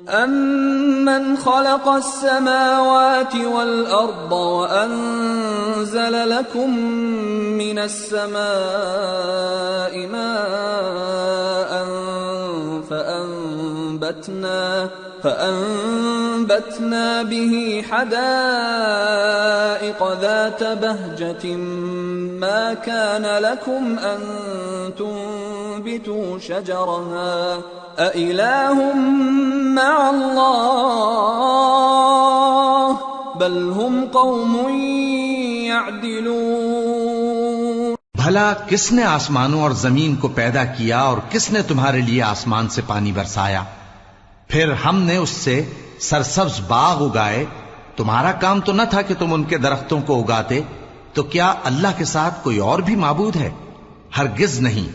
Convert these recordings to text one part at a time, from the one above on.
أَمَّنْ خَلَقَ السَّمَاوَاتِ وَالْأَرْضَ وَأَنزَلَ لَكُم مِّنَ السَّمَاءِ مَاءً فَأَنبَتْنَا بِهِ حَدَائِقَ ذَاتَ بَهْجَةٍ مَا كَانَ لَكُمْ أَن تُنبِتُوا شَجَرَهَا أَإِلَٰهٌ مَّعَ اللَّهِ بَلْ هُمْ قَوْمٌ يَعْدِلُونَ۔ بھلا کس نے آسمانوں اور زمین کو پیدا کیا اور کس نے تمہارے لیے آسمان سے پانی برسایا؟ پھر ہم نے اس سے سرسبز باغ اگائے۔ تمہارا کام تو نہ تھا کہ تم ان کے درختوں کو اگاتے؟ تو کیا اللہ کے ساتھ کوئی اور بھی معبود ہے؟ ہرگز نہیں،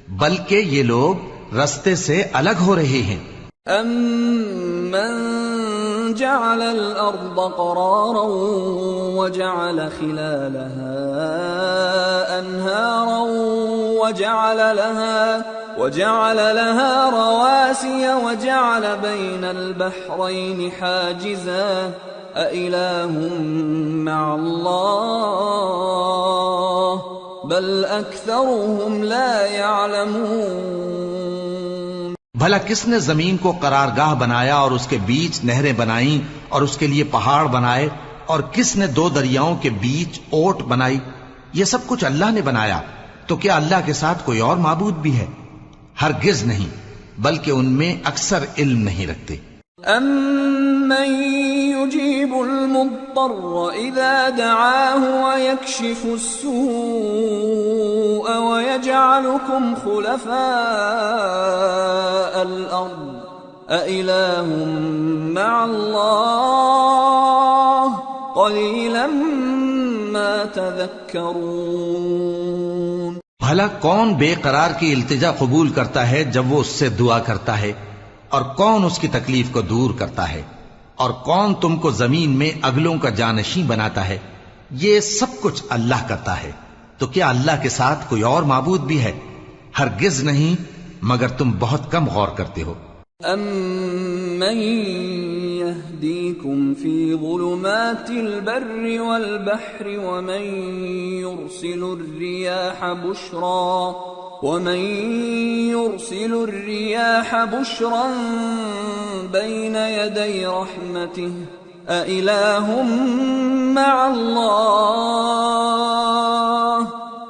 بلکہ یہ لوگ رستے سے الگ ہو رہے ہیں۔ أَمَّن جَعَلَ الْأَرْضَ قَرَارًا وَجَعَلَ خِلَالَهَا أَنْهَارًا وَجَعَلَ لَهَا رَوَاسِيَ وَجَعَلَ بَيْنَ الْبَحْرَيْنِ حَاجِزًا أَإِلَٰهٌ مَّعَ اللَّهِ بَلْ أَكْثَرُهُمْ لَا يَعْلَمُونَ۔ بھلا کس نے زمین کو قرارگاہ بنایا اور اس کے بیچ نہریں بنائیں اور اس کے لیے پہاڑ بنائے، اور کس نے دو دریاؤں کے بیچ اوٹ بنائی؟ یہ سب کچھ اللہ نے بنایا، تو کیا اللہ کے ساتھ کوئی اور معبود بھی ہے؟ ہرگز نہیں، بلکہ ان میں اکثر علم نہیں رکھتے۔ أَمَّن يُجِيبُ الْمُضْطَرَّ إِذَا دَعَاهُ وَيَكْشِفُ السُّوءَ وَيَجْعَلُكُمْ خُلَفَاءَ الْأَرْضِ أَإِلَٰهٌ مَّعَ اللَّهِ قَلِيلًا مَّا تَذَكَّرُونَ۔ بھلا کون بے قرار کی التجا قبول کرتا ہے جب وہ اس سے دعا کرتا ہے؟ اور کون اس کی تکلیف کو دور کرتا ہے؟ اور کون تم کو زمین میں اگلوں کا جانشین بناتا ہے؟ یہ سب کچھ اللہ کرتا ہے، تو کیا اللہ کے ساتھ کوئی اور معبود بھی ہے؟ ہرگز نہیں، مگر تم بہت کم غور کرتے ہو۔ أَمَّن يَهْدِيكُمْ فِي ظُلُمَاتِ الْبَرِّ وَالْبَحْرِ وَمَن يُرْسِلُ الرِّيَاحَ بُشْرًا بَيْنَ يَدَيْ رَحْمَتِهِ أَإِلَٰهٌ مَّعَ اللَّهِ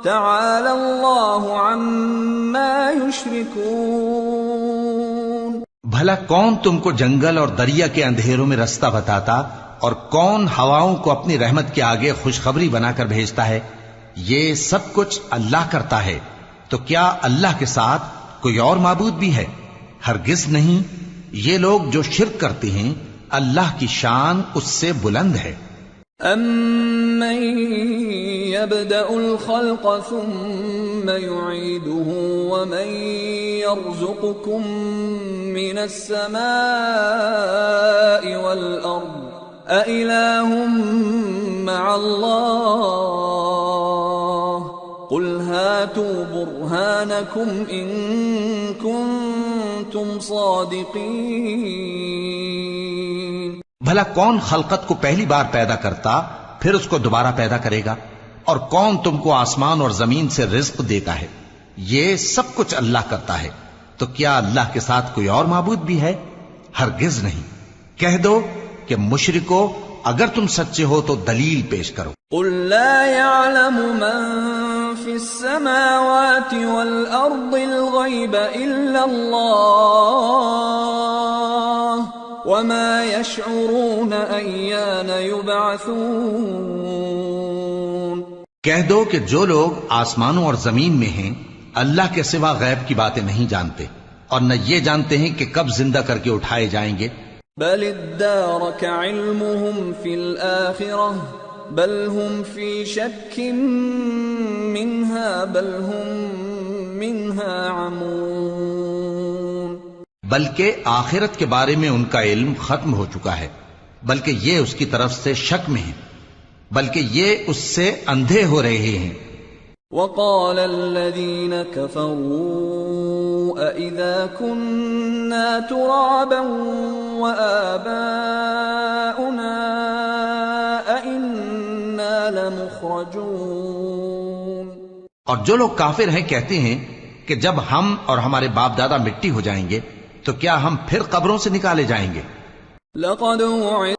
تَعَالَى اللَّهُ عَمَّا يُشْرِكُونَ۔ بھلا کون تم کو جنگل اور دریا کے اندھیروں میں رستہ بتاتا، اور کون ہواؤں کو اپنی رحمت کے آگے خوشخبری بنا کر بھیجتا ہے؟ یہ سب کچھ اللہ کرتا ہے، تو کیا اللہ کے ساتھ کوئی اور معبود بھی ہے؟ ہرگز نہیں، یہ لوگ جو شرک کرتے ہیں اللہ کی شان اس سے بلند ہے۔ أَمَّن يَبْدَأُ الْخَلْقَ ثُمَّ يُعِيدُهُ وَمَن يَرْزُقُكُم مِّنَ السَّمَاءِ وَالْأَرْضِ أَإِلَٰهٌ مَّعَ اللَّهِ قُلْ هَاتُوا بُرْهَانَكُمْ إِن كُنتُمْ صَادِقِينَ۔ بھلا کون خلقت کو پہلی بار پیدا کرتا پھر اس کو دوبارہ پیدا کرے گا؟ اور کون تم کو آسمان اور زمین سے رزق دیتا ہے؟ یہ سب کچھ اللہ کرتا ہے، تو کیا اللہ کے ساتھ کوئی اور معبود بھی ہے؟ ہرگز نہیں۔ کہہ دو کہ مشرکو، اگر تم سچے ہو تو دلیل پیش کرو۔ قُل لَّا يَعْلَمُ مَن فِي السَّمَاوَاتِ وَالْأَرْضِ الْغَيْبَ إِلَّا اللَّهُ وَمَا يَشْعُرُونَ أَيَّانَ يُبْعَثُونَ۔ کہہ دو کہ جو لوگ آسمانوں اور زمین میں ہیں اللہ کے سوا غیب کی باتیں نہیں جانتے، اور نہ یہ جانتے ہیں کہ کب زندہ کر کے اٹھائے جائیں گے۔ بَلِ ادَّارَكَ عِلْمُهُمْ فِي الْآخِرَةِ بَلْ هُمْ فِي شَكٍّ مِّنْهَا بَلْ هُمْ مِنْهَا عَمُونَ۔ بلکہ آخرت کے بارے میں ان کا علم ختم ہو چکا ہے، بلکہ یہ اس کی طرف سے شک میں ہیں، بلکہ یہ اس سے اندھے ہو رہے ہیں۔ وَقَالَ الَّذِينَ كَفَرُوا أَإِذَا كُنَّا تُرَابًا وَآبَاؤُنَا أَإِنَّا لَمُخْرَجُونَ۔ اور جو لوگ کافر ہیں کہتے ہیں کہ جب ہم اور ہمارے باپ دادا مٹی ہو جائیں گے تو کیا ہم پھر قبروں سے نکالے جائیں گے؟ لَقَدْ